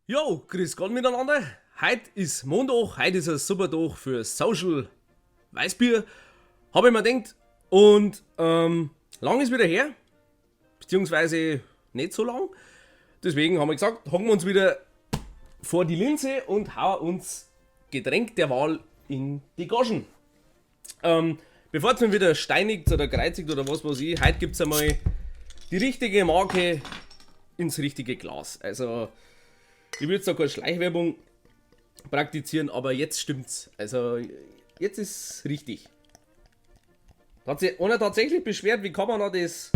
Jo, grüß Gott miteinander. Heute ist Montag, heute ist ein super Tag für Social Weißbier, habe ich mir gedacht. Und lang ist wieder her, beziehungsweise nicht so lang. Deswegen haben wir gesagt, hocken wir uns wieder vor die Linse und hauen uns Getränk der Wahl in die Goschen. Bevor es mir wieder steinigt oder kreuzigt oder was weiß ich, heute gibt es einmal die richtige Marke ins richtige Glas. Also, ich will jetzt da keine Schleichwerbung praktizieren, aber jetzt stimmt's. Also, jetzt ist richtig. Da hat sich einer tatsächlich beschwert, wie kann man da das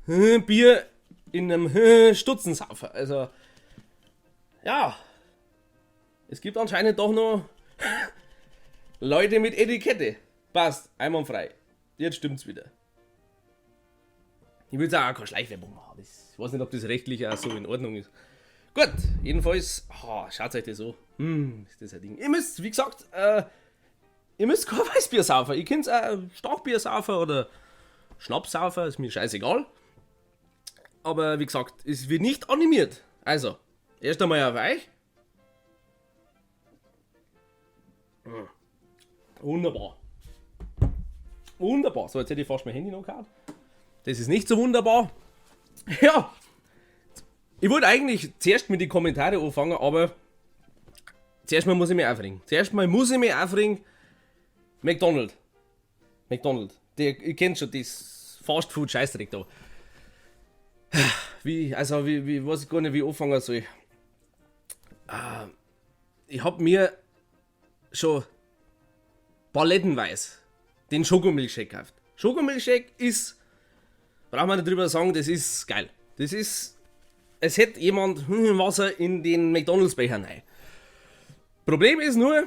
Bier in einem Stutzen saufen. Also, ja. Es gibt anscheinend doch noch Leute mit Etikette. Passt, einwandfrei. Jetzt stimmt's wieder. Ich will jetzt auch keine Schleichwerbung machen. Ich weiß nicht, ob das rechtlich auch so in Ordnung ist. Gut, jedenfalls, schaut euch das an. Ist das ein Ding. Ihr müsst, wie gesagt, ihr müsst kein Weißbier saufen. Ihr könnt auch Starkbier saufen oder Schnaps saufen, ist mir scheißegal. Aber wie gesagt, es wird nicht animiert. Also, erst einmal auf euch. Wunderbar. Wunderbar. So, jetzt hätte ich fast mein Handy noch gehabt. Das ist nicht so wunderbar. Ja. Ich wollte eigentlich zuerst mit den Kommentaren anfangen, aber zuerst mal muss ich mich aufregen. McDonald's. Ihr kennt schon das Fast Food Scheißdreck da. Wie weiß ich gar nicht, wie ich anfangen soll. Ich hab mir schon palettenweise den Schokomilchshake gekauft. Schokomilchshake ist, braucht man nicht drüber sagen, das ist geil. Das ist, es hätte jemand Wasser in den McDonalds-Becher rein. Problem ist nur,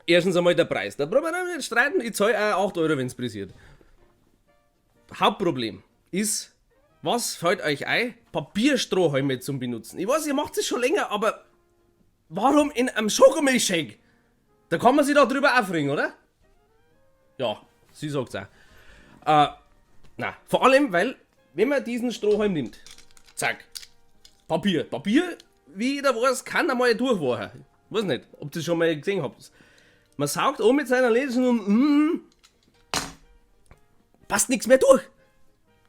erstens einmal der Preis. Da brauchen wir nicht streiten, ich zahle auch 8 Euro, wenn es pressiert. Hauptproblem ist, was fällt euch ein? Papierstrohhalme zum Benutzen. Ich weiß, ihr macht es schon länger, aber warum in einem Schokomilchshake? Da kann man sich doch drüber aufregen, oder? Ja, sie sagt's auch. Vor allem, weil, wenn man diesen Strohhalm nimmt, zack, Papier, wie jeder weiß, kann einmal durchwachen. Ich weiß nicht, ob ihr das schon mal gesehen habt. Man saugt an mit seiner Lesen und passt nichts mehr durch.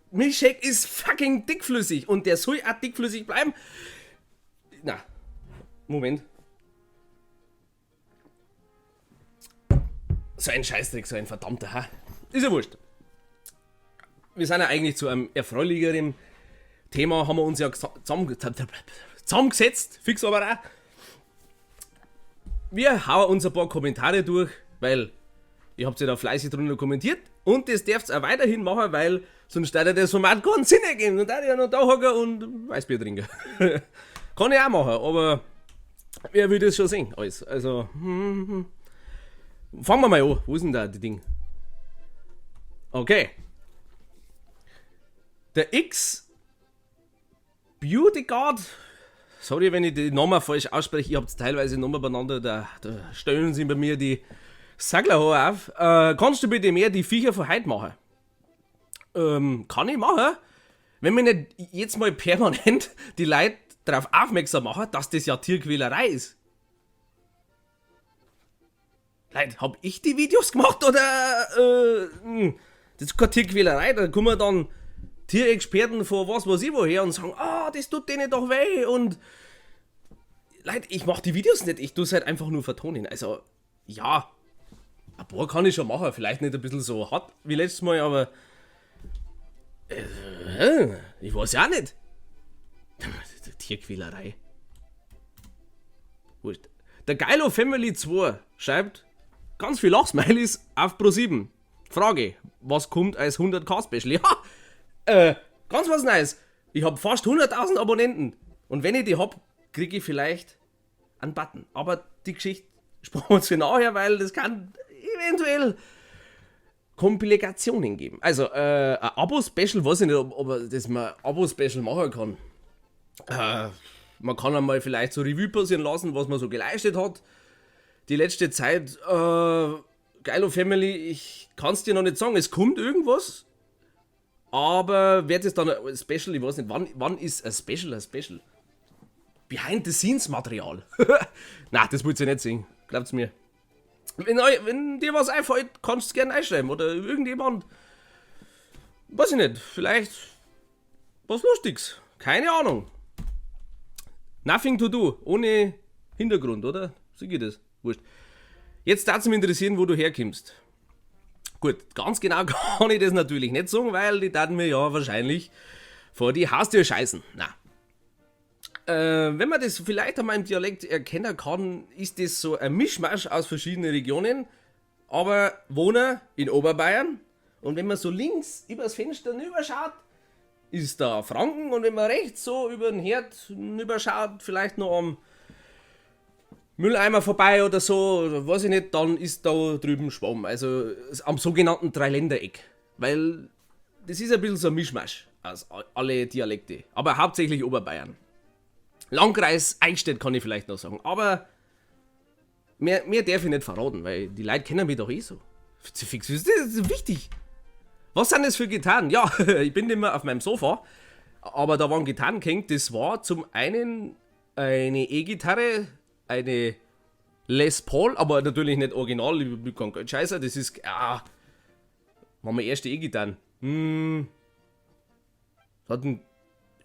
Milchshake ist fucking dickflüssig und der soll auch dickflüssig bleiben. Moment. So ein Scheißdreck, so ein verdammter, ha? Ist ja wurscht. Wir sind ja eigentlich zu einem erfreulicheren Thema, haben wir uns ja zusammengesetzt, fix aber auch. Wir hauen uns ein paar Kommentare durch, weil ihr habt ja da fleißig drunter kommentiert und das dürft ihr auch weiterhin machen, weil sonst würde das Format keinen Sinn ergeben. Dann darf ich ja noch da hocken und Weißbier trinken. Kann ich auch machen, aber wer will das schon sehen? Alles. Also, fangen wir mal an. Wo ist denn da die Ding? Okay. Der X Beauty Guard, sorry, wenn ich die Namen falsch ausspreche, ich hab's teilweise Namen beieinander, da stellen sie bei mir die Saglerhaare auf. Kannst du bitte mehr die Viecher von heute machen? Kann ich machen, wenn mir nicht jetzt mal permanent die Leute darauf aufmerksam machen, dass das ja Tierquälerei ist. Leute, hab ich die Videos gemacht oder das ist keine Tierquälerei, da kommen wir dann Tierexperten von was weiß ich woher und sagen, das tut denen doch weh und Leute, ich mach die Videos nicht, ich tue es halt einfach nur vertonen. Also, ja, ein paar kann ich schon machen, vielleicht nicht ein bisschen so hart wie letztes Mal, aber ich weiß ja auch nicht. Tierquälerei. Wurscht. Der Geilo Family 2 schreibt ganz viel Lachsmilies auf Pro7. Frage, was kommt als 100k Special? Ja, ganz was Neues. Ich habe fast 100.000 Abonnenten. Und wenn ich die hab, kriege ich vielleicht einen Button. Aber die Geschichte sparen wir uns für nachher, weil das kann eventuell Komplikationen geben. Also, ein Abo-Special, weiß ich nicht, ob man Abo-Special machen kann. Man kann einmal vielleicht so Revue passieren lassen, was man so geleistet hat. Die letzte Zeit, Geilo Family, ich kann es dir noch nicht sagen, es kommt irgendwas. Aber wird es dann ein Special, ich weiß nicht, wann ist ein Special ein Special? Behind-the-Scenes-Material. Na, das wollt ihr nicht sehen. Glaubt's mir. Wenn dir was einfällt, kannst du es gerne einschreiben. Oder irgendjemand. Weiß ich nicht. Vielleicht was Lustiges. Keine Ahnung. Nothing to do. Ohne Hintergrund, oder? So geht das. Wurscht. Jetzt darf es mich interessieren, wo du herkommst. Gut, ganz genau kann ich das natürlich nicht sagen, weil die taten mir ja wahrscheinlich vor die Haustür scheißen. Na. Wenn man das vielleicht an meinem Dialekt erkennen kann, ist das so ein Mischmasch aus verschiedenen Regionen, aber wohne in Oberbayern. Und wenn man so links übers Fenster rüberschaut, ist da Franken, und wenn man rechts so über den Herd rüberschaut, vielleicht noch am Mülleimer vorbei oder so, oder weiß ich nicht, dann ist da drüben Schwamm, also am sogenannten Dreiländereck. Weil das ist ein bisschen so ein Mischmasch aus alle Dialekte, aber hauptsächlich Oberbayern. Landkreis Eichstätt kann ich vielleicht noch sagen, aber mehr darf ich nicht verraten, weil die Leute kennen mich doch eh so. Fix, das ist wichtig. Was sind das für Gitarren? Ja, ich bin nicht mehr auf meinem Sofa, aber da waren Gitarren gehängt. Das war zum einen eine E-Gitarre, eine Les Paul, aber natürlich nicht original, ich bin kein Geldscheißer, das ist, waren meine erste E-Gitarren.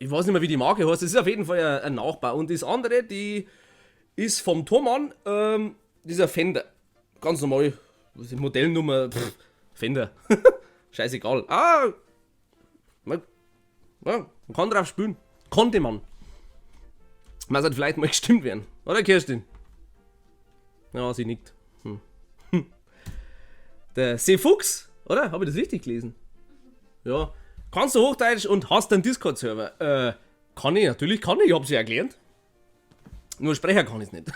Ich weiß nicht mehr, wie die Marke heißt, das ist auf jeden Fall ein Nachbau. Und das andere, die ist vom Thomann, dieser Fender. Ganz normal, was ist die Modellnummer? Fender. Scheißegal. Man kann drauf spielen. Konnte man. Man sollte vielleicht mal gestimmt werden. Oder Kerstin? Ja, sie nickt. Der Seefuchs, oder? Habe ich das richtig gelesen? Ja. Kannst du Hochdeutsch und hast einen Discord-Server? Kann ich, natürlich kann ich. Ich habe sie erklärt. Nur Sprecher kann ich es nicht.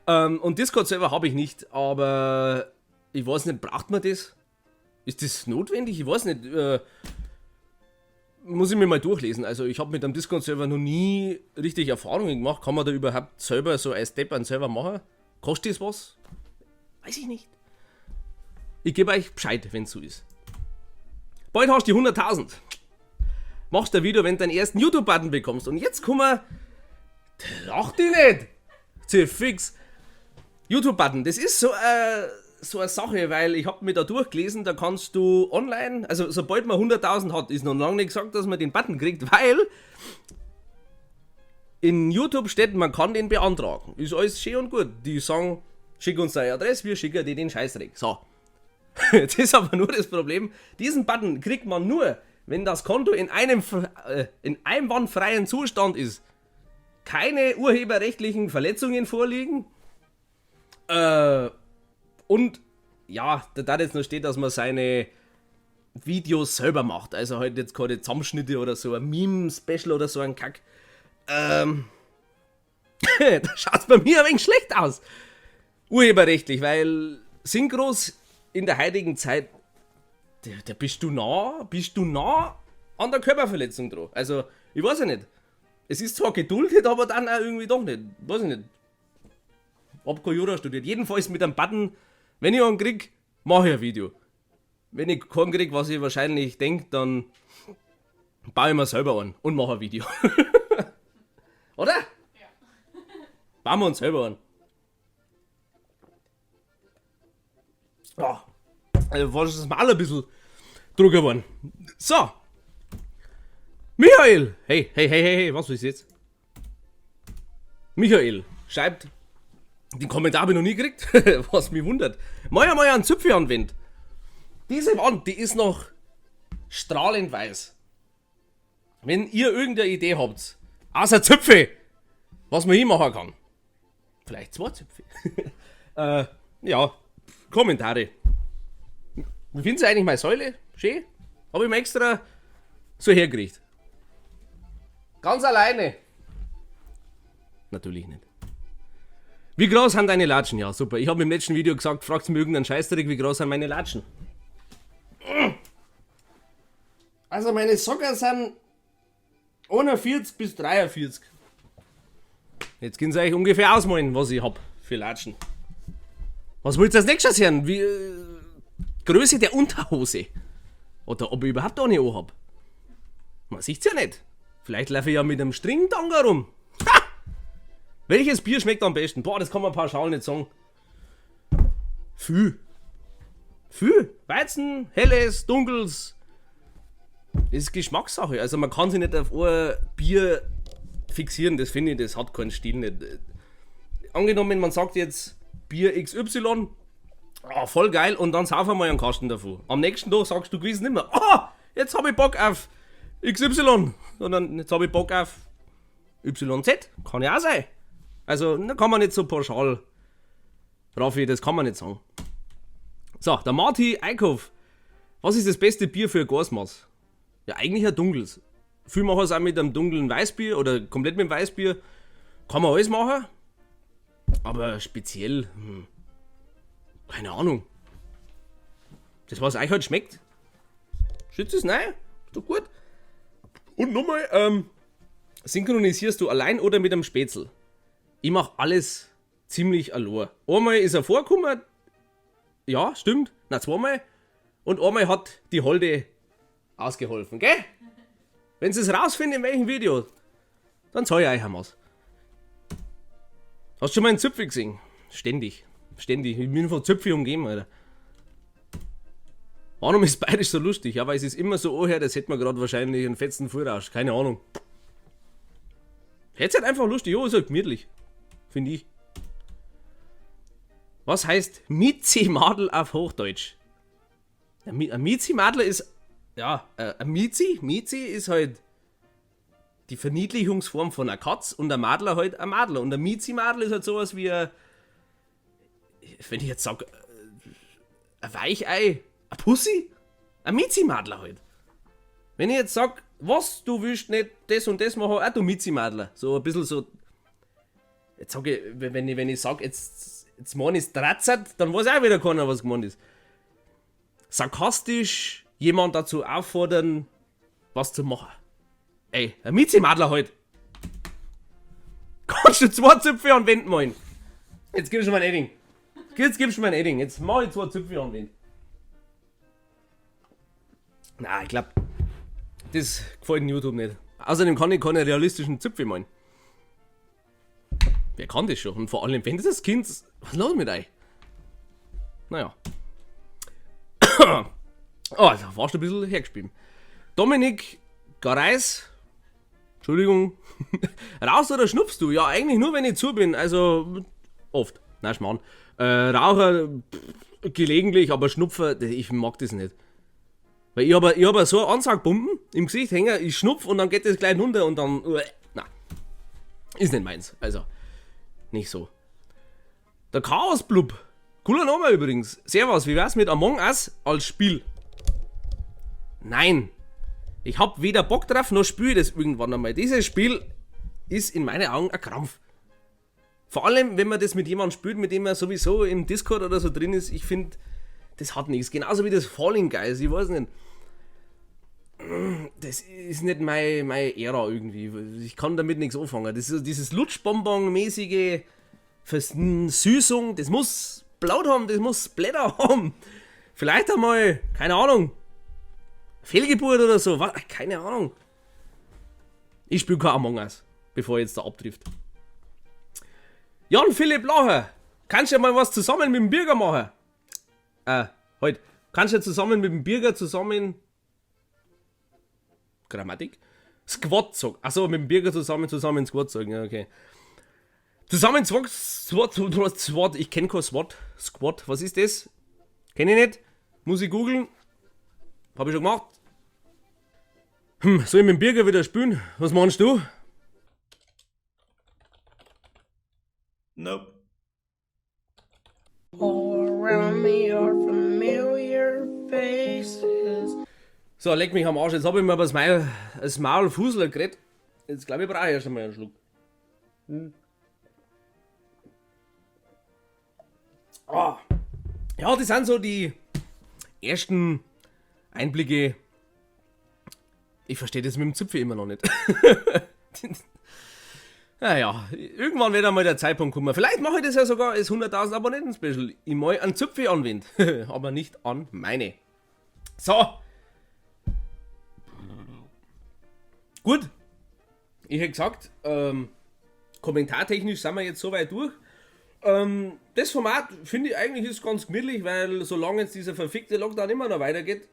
Und Discord-Server habe ich nicht, aber ich weiß nicht, braucht man das? Ist das notwendig? Ich weiß nicht. Muss ich mir mal durchlesen. Also ich habe mit einem Discord-Server noch nie richtig Erfahrungen gemacht. Kann man da überhaupt selber so als Step einen Server machen? Kostet das was? Weiß ich nicht. Ich gebe euch Bescheid, wenn es so ist. Bald hast du die 100.000. Machst ein Video, wenn du deinen ersten YouTube-Button bekommst. Und jetzt kommen wir. Lach dich nicht! Zu fix. YouTube-Button, das ist so eine Sache, weil ich habe mir da durchgelesen, da kannst du online, also sobald man 100.000 hat, ist noch lange nicht gesagt, dass man den Button kriegt, weil in YouTube steht, man kann den beantragen. Ist alles schön und gut. Die sagen, schick uns deine Adresse, wir schicken dir den Scheißdreck. So. Das ist aber nur das Problem. Diesen Button kriegt man nur, wenn das Konto in einem einwandfreien Zustand ist. Keine urheberrechtlichen Verletzungen vorliegen. Und ja, da jetzt noch steht, dass man seine Videos selber macht. Also halt jetzt keine Zusammenschnitte oder so ein Meme-Special oder so ein Kack. Da schaut's bei mir ein wenig schlecht aus. Urheberrechtlich, weil Synchros in der heutigen Zeit, da bist du nah an der Körperverletzung dran. Also, ich weiß ja nicht. Es ist zwar geduldet, aber dann auch irgendwie doch nicht. Weiß ich nicht. Hab kein Jura studiert. Jedenfalls mit einem Button, wenn ich einen krieg, mache ich ein Video. Wenn ich keinen krieg, was ich wahrscheinlich denke, dann baue ich mir selber an und mache ein Video. Oder? Ja. Bauen wir uns selber an. Ja, also war das mal ein bisschen drüber geworden. So. Michael! Hey, was ist jetzt? Michael schreibt, den Kommentar habe ich noch nie gekriegt, was mich wundert. Mal einen Zipfel anwendet. Diese Wand, die ist noch strahlend weiß. Wenn ihr irgendeine Idee habt, außer Zipfel, was man hier machen kann. Vielleicht 2 Zipfel. Ja, Kommentare. Wie findest du eigentlich meine Säule? Schön? Habe ich mir extra so hergekriegt. Ganz alleine. Natürlich nicht. Wie groß sind deine Latschen? Ja, super. Ich habe im letzten Video gesagt, fragt mir irgendeinen Scheißdreck, wie groß sind meine Latschen? Also meine Socken sind 41 bis 43. Jetzt können Sie euch ungefähr ausmalen, was ich hab für Latschen. Was wollt ihr als nächstes hören? Wie, Größe der Unterhose. Oder ob ich überhaupt eine hab. Man sieht's ja nicht. Vielleicht laufe ich ja mit einem Stringtanga rum. Ha! Welches Bier schmeckt am besten? Boah, das kann man pauschal nicht sagen. Viel. Weizen, helles, dunkles. Das ist Geschmackssache. Also man kann sich nicht auf ein Bier fixieren. Das finde ich, das hat keinen Stil nicht. Angenommen, man sagt jetzt Bier XY, voll geil, und dann saufen wir mal einen Kasten davon. Am nächsten Tag sagst du gewiss nicht mehr, jetzt habe ich Bock auf XY, sondern jetzt habe ich Bock auf YZ. Kann ja auch sein. Also, da kann man nicht so pauschal, Raffi, das kann man nicht sagen. So, der Marty Eickhoff. Was ist das beste Bier für ein Gasmaß? Ja, eigentlich ein dunkles. Viele machen es auch mit einem dunklen Weißbier oder komplett mit dem Weißbier. Kann man alles machen. Aber speziell, keine Ahnung. Das, was euch halt schmeckt. Schützt es? Nein? Ist doch gut. Und nochmal, synchronisierst du allein oder mit einem Spätzl? Ich mach alles ziemlich allein. Einmal ist er vorgekommen, ja, stimmt, na zweimal. Und einmal hat die Holde ausgeholfen, gell? Wenn sie es rausfinden, in welchem Video, dann zeige ich euch einmal. Hast du schon mal einen Zöpfe gesehen? Ständig. Ich bin von Zöpfe umgeben, Alter. Warum ist Bayerisch so lustig? Ja, weil es ist immer so anhört, das hätte man gerade wahrscheinlich einen fetzen Vorrausch. Keine Ahnung. Jetzt halt einfach lustig, ja, ist halt gemütlich. Finde ich. Was heißt Miezi-Madel auf Hochdeutsch? Ein Miezi-Madel ist, ja, ein Miezi ist halt die Verniedlichungsform von einer Katz und ein Madler halt ein Madler. Und ein Miezi-Madel ist halt sowas wie ein, wenn ich jetzt sage, ein Weichei, ein Pussy, ein Miezi-Madler halt. Wenn ich jetzt sage, was, du willst nicht das und das machen, du Miezi-Madler. So ein bisschen so, jetzt sage ich, wenn ich sage, jetzt meine ich Dratzert, dann weiß auch wieder keiner, was gemeint ist. Sarkastisch jemand dazu auffordern, was zu machen. Ey, ein Miezi-Madler halt. Kannst du 2 Zöpfe anwenden, moin? Jetzt gibst du mir ein Edding. Jetzt mach ich 2 Zöpfe anwenden. Na, ich glaub, das gefällt in YouTube nicht. Außerdem kann ich keine realistischen Zöpfe malen. Wer kann das schon? Und vor allem, wenn das Kind. Was ist los mit euch? Naja. Da warst du ein bisschen hergespielt. Dominik Gareis. Entschuldigung. Rauchst oder schnupfst du? Ja, eigentlich nur, wenn ich zu bin. Also, oft. Nein, Schmarrn. Raucher gelegentlich, aber Schnupfer, ich mag das nicht. Weil ich hab so eine Ansaugbomben im Gesicht hängen, ich schnupf und dann geht das gleich runter und dann. Nein. Ist nicht meins. Also, nicht so. Der Chaos-Blub. Cooler Name übrigens. Servus, wie wär's mit Among Us als Spiel? Nein. Ich hab weder Bock drauf, noch spiele ich das irgendwann einmal. Dieses Spiel ist in meinen Augen ein Krampf. Vor allem, wenn man das mit jemandem spielt, mit dem man sowieso im Discord oder so drin ist. Ich finde, das hat nichts. Genauso wie das Falling Guys. Ich weiß nicht. Das ist nicht meine Ära irgendwie. Ich kann damit nichts anfangen. Das ist dieses Lutschbonbon-mäßige Versüßung. Das muss Blut haben, das muss Blätter haben. Vielleicht einmal, keine Ahnung, Fehlgeburt oder so. Keine Ahnung. Ich spiele kein Among Us, bevor jetzt da abtrifft. Jan Philipp Lacher, kannst du ja mal was zusammen mit dem Bürger machen? Halt. Kannst du ja zusammen mit dem Bürger Grammatik? Squat sagen. Achso, mit dem Bürger zusammen Squat sagen. Ja, okay. Zusammen SWAT. Ich kenne kein SWAT. Squat. Was ist das? Kenne ich nicht. Muss ich googeln. Hab ich schon gemacht. Soll ich mit dem Bürger wieder spielen? Was meinst du? Nope. All around me are familiar faces. So, leck mich am Arsch. Jetzt habe ich mir aber das Maul Fusel geredet. Jetzt glaube ich, brauche ich erst einmal einen Schluck. Ja, das sind so die ersten Einblicke. Ich verstehe das mit dem Zipfel immer noch nicht. Naja, irgendwann wird einmal der Zeitpunkt kommen. Vielleicht mache ich das ja sogar als 100.000 Abonnenten-Special. Ich mal einen Zipfel anwende, aber nicht an meine. So. Gut. Ich hätte gesagt, kommentartechnisch sind wir jetzt so weit durch. Das Format finde ich eigentlich ist ganz gemütlich, weil solange jetzt dieser verfickte Lockdown immer noch weitergeht,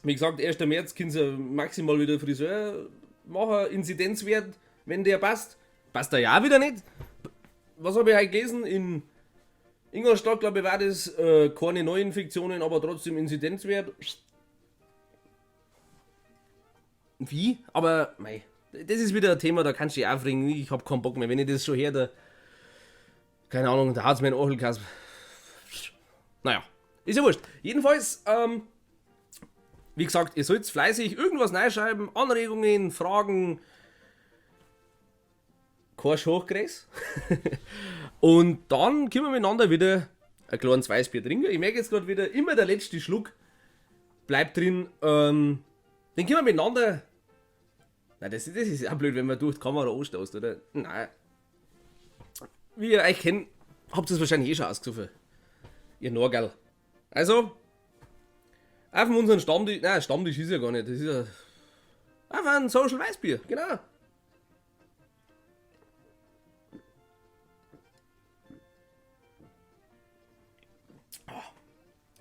wie gesagt, 1. März können sie maximal wieder Friseur machen, Inzidenzwert, wenn der passt. Passt der ja auch wieder nicht. Was habe ich heute gelesen? In Ingolstadt, glaube ich, war das keine Neuinfektionen, aber trotzdem Inzidenzwert. Wie? Aber, mei, das ist wieder ein Thema, da kannst du dich aufregen. Ich habe keinen Bock mehr. Wenn ich das schon her, da, keine Ahnung, da hat es mir einen Ochelkasten. Naja, ist ja wurscht. Jedenfalls, wie gesagt, ihr sollt fleißig irgendwas reinschreiben, Anregungen, Fragen. Kein Hochgräs. Und dann können wir miteinander wieder ein kleines Weißbier trinken. Ich merke jetzt gerade wieder, immer der letzte Schluck bleibt drin. Den können wir miteinander. Nein, das ist auch blöd, wenn man durch die Kamera anstoßt, oder? Nein. Wie ihr euch kennt, habt ihr es wahrscheinlich eh schon ausgesucht. Ihr Norgal. Also, auf unseren Stammtisch. Nein, Stammtisch ist ja gar nicht. Das ist ja einfach ein Social Weißbier, genau.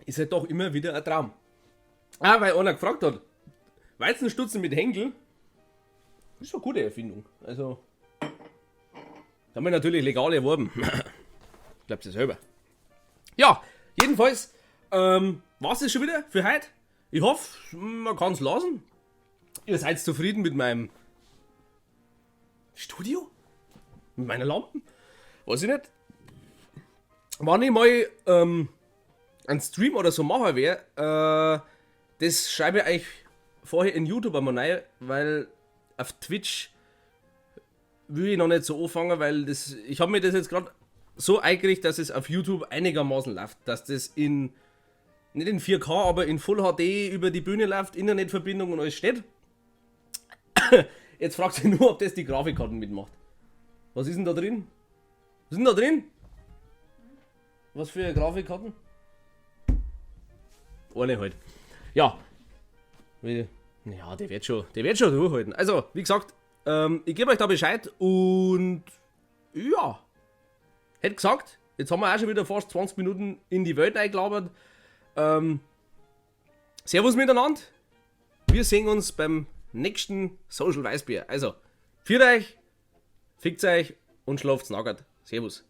Ist halt doch immer wieder ein Traum. Weil einer gefragt hat, Weizenstutzen mit Henkel, ist eine gute Erfindung. Also, haben wir natürlich legal erworben. Glaubt ihr selber. Ja, jedenfalls, war's das schon wieder für heute. Ich hoffe, man kann es lassen. Ihr seid zufrieden mit meinem Studio? Mit meiner Lampen? Weiß ich nicht. Wann ich mal einen Stream oder so machen wäre, das schreibe ich euch vorher in YouTube einmal rein, weil auf Twitch will ich noch nicht so anfangen, weil ich habe mir das jetzt gerade so eingerichtet, dass es auf YouTube einigermaßen läuft, dass das nicht in 4K, aber in Full HD über die Bühne läuft, Internetverbindung und alles steht. Jetzt fragt sich nur, ob das die Grafikkarten mitmacht. Was ist denn da drin? Was ist denn da drin? Was für Grafikkarten? Eine halt. Ja. Ja, der wird schon durchhalten. Also, wie gesagt, ich gebe euch da Bescheid und ja. Hätte gesagt, jetzt haben wir auch schon wieder fast 20 Minuten in die Welt eingelabert. Servus miteinander. Wir sehen uns beim nächsten Social Weißbier. Also, für euch, fickt euch und schlaft's nackert. Servus.